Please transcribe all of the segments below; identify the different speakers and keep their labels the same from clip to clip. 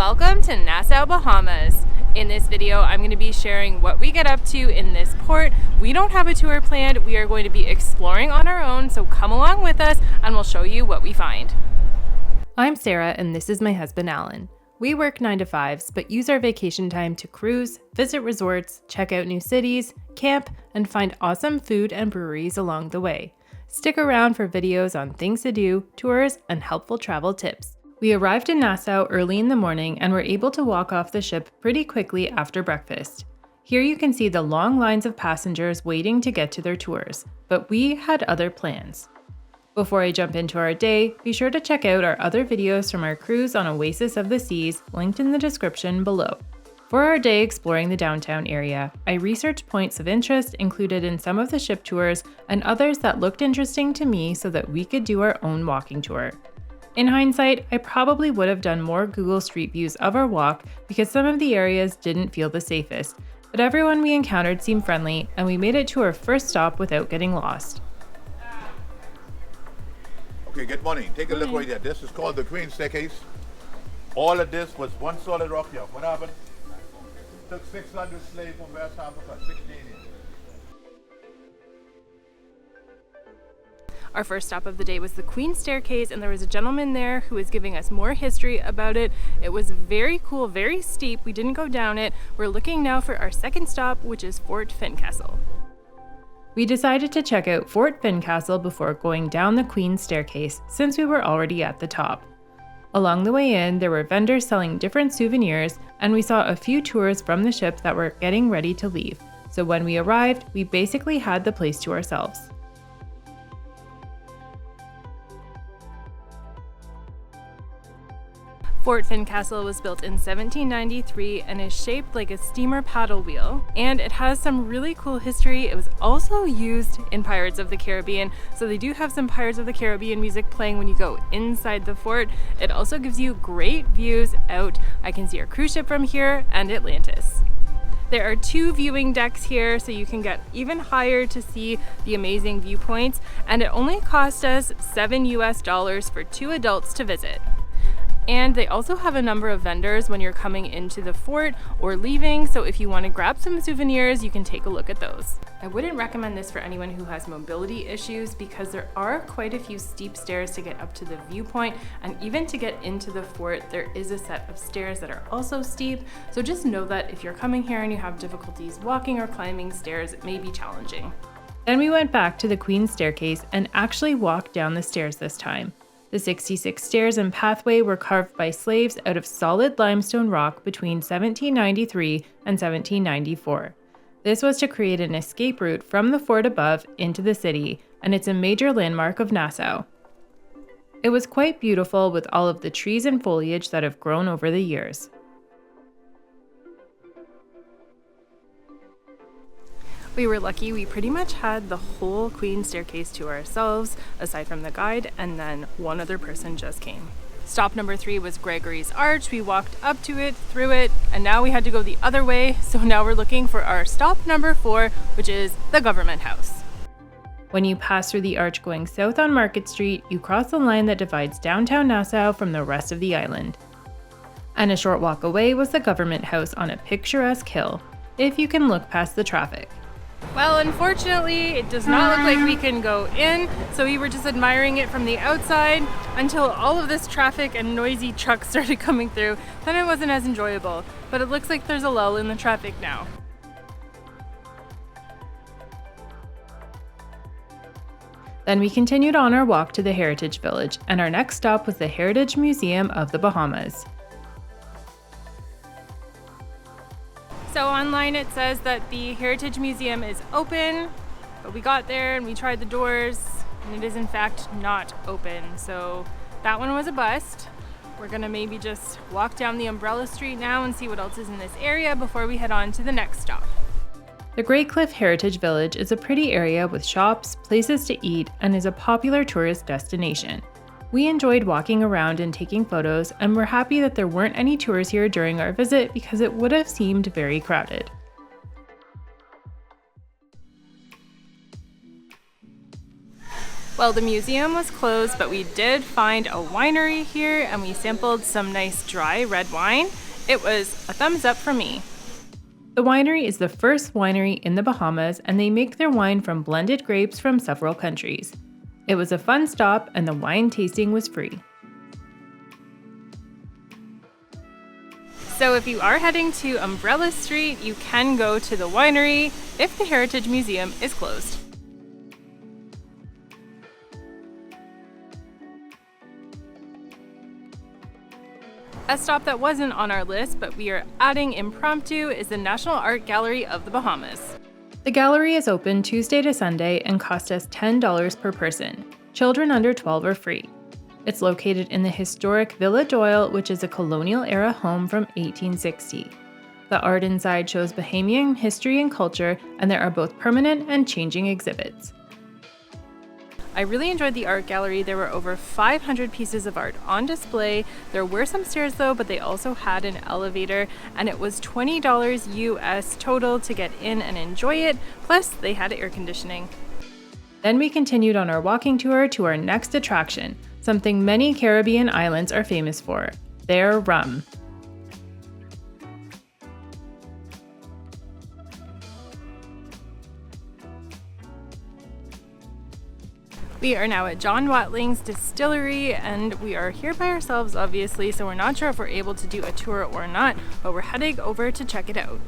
Speaker 1: Welcome to Nassau, Bahamas. In this video, I'm going to be sharing what we get up to in this port. We don't have a tour planned. We are going to be exploring on our own, so come along with us and we'll show you what we find. I'm Sarah and this is my husband Alan. We work 9-to-5s, but use our vacation time to cruise, visit resorts, check out new cities, camp, and find awesome food and breweries along the way. Stick around for videos on things to do, tours, and helpful travel tips. We arrived in Nassau early in the morning and were able to walk off the ship pretty quickly after breakfast. Here you can see the long lines of passengers waiting to get to their tours, but we had other plans. Before I jump into our day, be sure to check out our other videos from our cruise on Oasis of the Seas, linked in the description below. For our day exploring the downtown area, I researched points of interest included in some of the ship tours and others that looked interesting to me so that we could do our own walking tour. In hindsight, I probably would have done more Google Street Views of our walk because some of the areas didn't feel the safest, but everyone we encountered seemed friendly and we made it to our first stop without getting lost.
Speaker 2: Okay, good morning. Take a look right there. This is called the Queen Staircase. All of this was one solid rock here. What happened? Took 600 slaves from West Africa, 16 years.
Speaker 1: Our first stop of the day was the Queen Staircase, and there was a gentleman there who was giving us more history about it. It was very cool, very steep. We didn't go down it. We're looking now for our second stop, which is Fort Fincastle. We decided to check out Fort Fincastle before going down the Queen Staircase, since we were already at the top. Along the way in, there were vendors selling different souvenirs, and we saw a few tours from the ship that were getting ready to leave. So when we arrived, we basically had the place to ourselves. Fort Fincastle was built in 1793 and is shaped like a steamer paddle wheel, and it has some really cool history. It was also used in Pirates of the Caribbean, so they do have some Pirates of the Caribbean music playing when you go inside the fort. It also gives you great views out. I can see our cruise ship from here and Atlantis. There are 2 viewing decks here, so you can get even higher to see the amazing viewpoints, and it only cost us $7 for 2 adults to visit. And they also have a number of vendors when you're coming into the fort or leaving, so if you want to grab some souvenirs, you can take a look at those. I wouldn't recommend this for anyone who has mobility issues because there are quite a few steep stairs to get up to the viewpoint, and even to get into the fort, there is a set of stairs that are also steep, so just know that if you're coming here and you have difficulties walking or climbing stairs, it may be challenging. Then we went back to the Queen Staircase and actually walked down the stairs this time. The 66 stairs and pathway were carved by slaves out of solid limestone rock between 1793 and 1794. This was to create an escape route from the fort above into the city, and it's a major landmark of Nassau. It was quite beautiful with all of the trees and foliage that have grown over the years. We were lucky, we pretty much had the whole Queen Staircase to ourselves, aside from the guide, and then one other person just came. Stop number 3 was Gregory's Arch. We walked up to it, through it, and now we had to go the other way, so now we're looking for our stop number 4, which is the Government House. When you pass through the arch going south on Market Street, you cross the line that divides downtown Nassau from the rest of the island. And a short walk away was the Government House on a picturesque hill, if you can look past the traffic. Well, unfortunately, it does not look like we can go in, so we were just admiring it from the outside until all of this traffic and noisy trucks started coming through. Then it wasn't as enjoyable, but it looks like there's a lull in the traffic now. Then we continued on our walk to the Heritage Village, and our next stop was the Heritage Museum of the Bahamas. So online it says that the Heritage Museum is open, but we got there and we tried the doors and it is in fact not open. So that one was a bust. We're gonna maybe just walk down the Umbrella Street now and see what else is in this area before we head on to the next stop. The Great Cliff Heritage Village is a pretty area with shops, places to eat, and is a popular tourist destination. We enjoyed walking around and taking photos, and we're happy that there weren't any tours here during our visit because it would have seemed very crowded. Well, the museum was closed, but we did find a winery here and we sampled some nice dry red wine. It was a thumbs up for me. The winery is the first winery in the Bahamas, and they make their wine from blended grapes from several countries. It was a fun stop and the wine tasting was free. So if you are heading to Umbrella Street, you can go to the winery if the Heritage Museum is closed. A stop that wasn't on our list, but we are adding impromptu, is the National Art Gallery of the Bahamas. The gallery is open Tuesday to Sunday and cost us $10 per person. Children under 12 are free. It's located in the historic Villa Doyle, which is a colonial-era home from 1860. The art inside shows Bahamian history and culture, and there are both permanent and changing exhibits. I really enjoyed the art gallery. There were over 500 pieces of art on display. There were some stairs though, but they also had an elevator, and it was $20 US total to get in and enjoy it. Plus, they had air conditioning. Then we continued on our walking tour to our next attraction, something many Caribbean islands are famous for, their rum. We are now at John Watling's Distillery, and we are here by ourselves obviously, so we're not sure if we're able to do a tour or not, but we're heading over to check it out.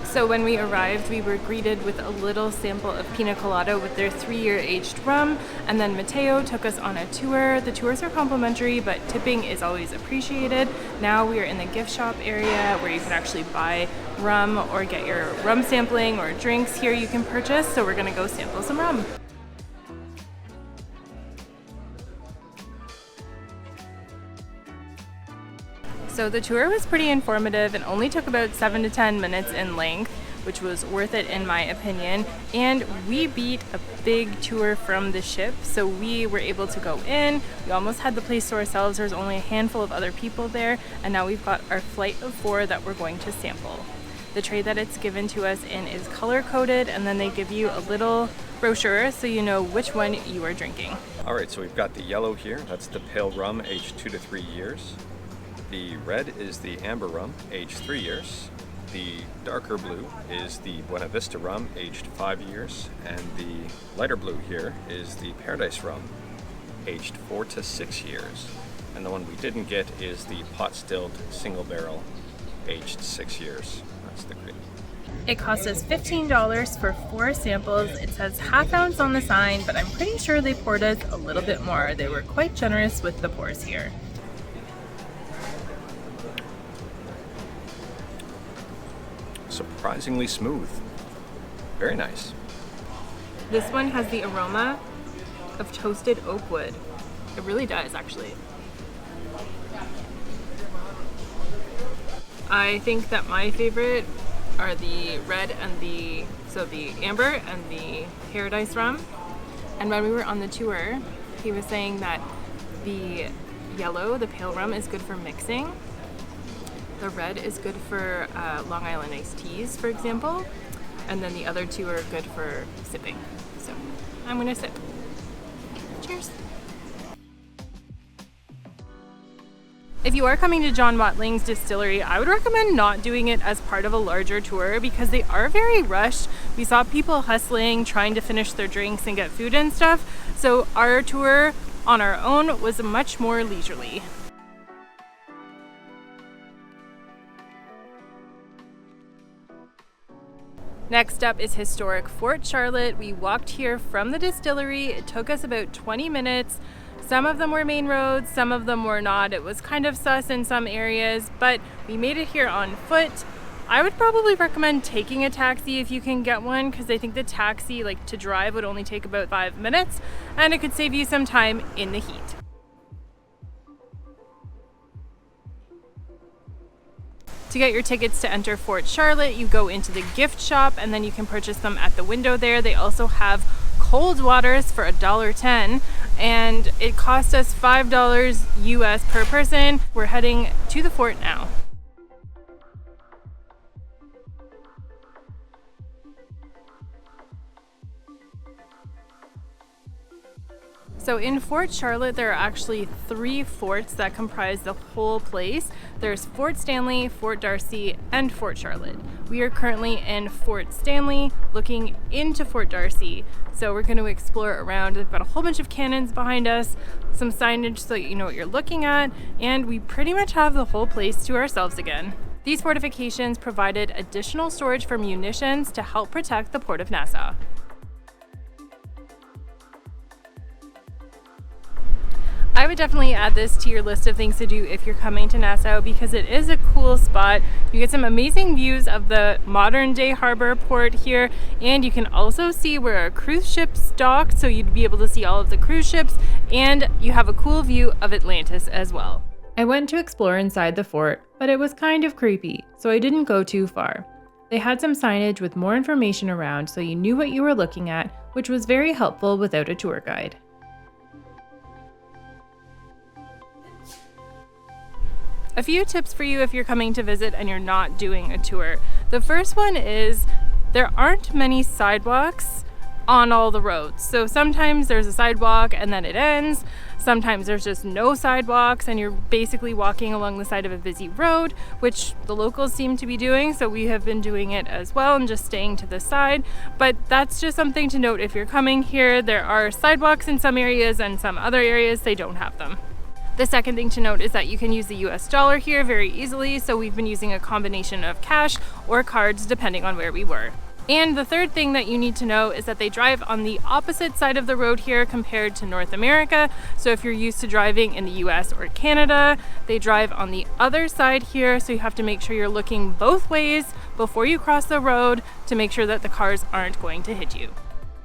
Speaker 1: So when we arrived, we were greeted with a little sample of pina colada with their 3-year aged rum, and then Mateo took us on a tour. The tours are complimentary, but tipping is always appreciated. Now we are in the gift shop area where you can actually buy rum or get your rum sampling or drinks here you can purchase, so we're gonna go sample some rum. So the tour was pretty informative and only took about 7 to 10 minutes in length, which was worth it in my opinion. And we beat a big tour from the ship, so we were able to go in. We almost had the place to ourselves. There's only a handful of other people there, and now we've got our flight of 4 that we're going to sample. The tray that it's given to us in is color coded, and then they give you a little brochure so you know which one you are drinking.
Speaker 3: All right, so we've got the yellow here. That's the pale rum, aged 2 to 3 years. The red is the amber rum, aged 3 years. The darker blue is the Buena Vista rum, aged 5 years. And the lighter blue here is the Paradise rum, aged 4 to 6 years. And the one we didn't get is the pot stilled single barrel, aged 6 years. That's the green.
Speaker 1: It cost us $15 for 4 samples. It says ½ ounce on the sign, but I'm pretty sure they poured us a little bit more. They were quite generous with the pours here.
Speaker 3: Surprisingly smooth. Very nice.
Speaker 1: This one has the aroma of toasted oak wood. It really does, actually. I think that my favorite are the red and the amber and the Paradise rum. And when we were on the tour, he was saying that the yellow, the pale rum, is good for mixing. The red is good for Long Island iced teas, for example, and then the other 2 are good for sipping. So I'm gonna sip. Cheers. If you are coming to John Watling's Distillery, I would recommend not doing it as part of a larger tour because they are very rushed. We saw people hustling, trying to finish their drinks and get food and stuff. So our tour on our own was much more leisurely. Next up is historic Fort Charlotte. We walked here from the distillery. It took us about 20 minutes. Some of them were main roads, some of them were not. It was kind of sus in some areas, but we made it here on foot. I would probably recommend taking a taxi if you can get one, because I think the taxi, like to drive, would only take about 5 minutes, and it could save you some time in the heat. To get your tickets to enter Fort Charlotte, you go into the gift shop and then you can purchase them at the window there. They also have cold waters for $1.10, and it cost us $5 US per person. We're heading to the fort now. So in Fort Charlotte, there are actually 3 forts that comprise the whole place. There's Fort Stanley, Fort Darcy, and Fort Charlotte. We are currently in Fort Stanley, looking into Fort Darcy. So we're going to explore around. They've got a whole bunch of cannons behind us, some signage so you know what you're looking at, and we pretty much have the whole place to ourselves again. These fortifications provided additional storage for munitions to help protect the port of Nassau. I would definitely add this to your list of things to do if you're coming to Nassau because it is a cool spot. You get some amazing views of the modern day harbor port here, and you can also see where a cruise ship docked, so you'd be able to see all of the cruise ships, and you have a cool view of Atlantis as well. I went to explore inside the fort, but it was kind of creepy, so I didn't go too far. They had some signage with more information around so you knew what you were looking at, which was very helpful without a tour guide. A few tips for you if you're coming to visit and you're not doing a tour. The first one is there aren't many sidewalks on all the roads. So sometimes there's a sidewalk and then it ends. Sometimes there's just no sidewalks and you're basically walking along the side of a busy road, which the locals seem to be doing. So we have been doing it as well and just staying to the side. But that's just something to note if you're coming here. There are sidewalks in some areas and some other areas they don't have them. The second thing to note is that you can use the US dollar here very easily, so we've been using a combination of cash or cards depending on where we were. And the third thing that you need to know is that they drive on the opposite side of the road here compared to North America. So if you're used to driving in the US or Canada, they drive on the other side here, so you have to make sure you're looking both ways before you cross the road to make sure that the cars aren't going to hit you.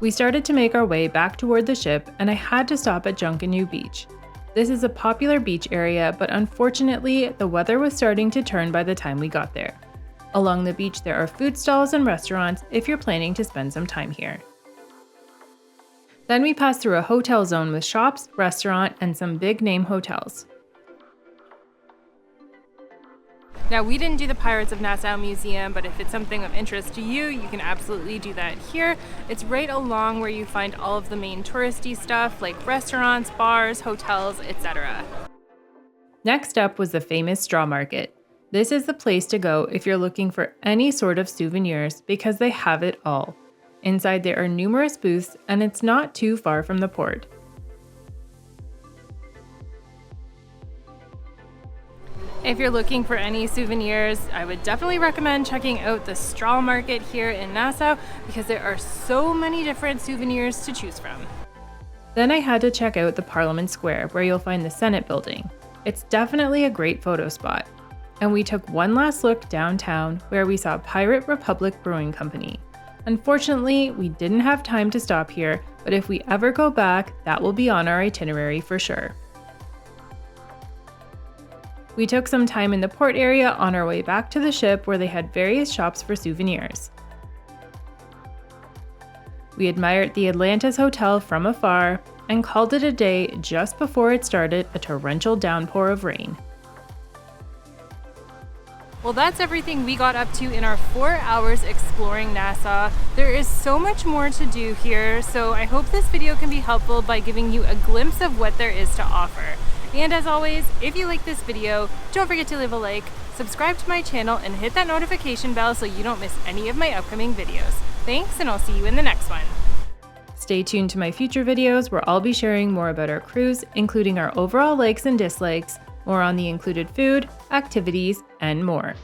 Speaker 1: We started to make our way back toward the ship, and I had to stop at Junkanoo Beach. This is a popular beach area, but unfortunately, the weather was starting to turn by the time we got there. Along the beach, there are food stalls and restaurants if you're planning to spend some time here. Then we passed through a hotel zone with shops, restaurant, and some big-name hotels. Now, we didn't do the Pirates of Nassau Museum, but if it's something of interest to you, you can absolutely do that here. It's right along where you find all of the main touristy stuff like restaurants, bars, hotels, etc. Next up was the famous straw market. This is the place to go if you're looking for any sort of souvenirs because they have it all. Inside there are numerous booths and it's not too far from the port. If you're looking for any souvenirs, I would definitely recommend checking out the straw market here in Nassau because there are so many different souvenirs to choose from. Then I had to check out the Parliament Square where you'll find the Senate building. It's definitely a great photo spot. And we took one last look downtown where we saw Pirate Republic Brewing Company. Unfortunately, we didn't have time to stop here, but if we ever go back, that will be on our itinerary for sure. We took some time in the port area on our way back to the ship where they had various shops for souvenirs. We admired the Atlantis Hotel from afar and called it a day just before it started a torrential downpour of rain. Well, that's everything we got up to in our 4 hours exploring Nassau. There is so much more to do here, so I hope this video can be helpful by giving you a glimpse of what there is to offer. And as always, if you like this video, don't forget to leave a like, subscribe to my channel, and hit that notification bell so you don't miss any of my upcoming videos. Thanks, and I'll see you in the next one. Stay tuned to my future videos where I'll be sharing more about our cruise, including our overall likes and dislikes, more on the included food, activities, and more.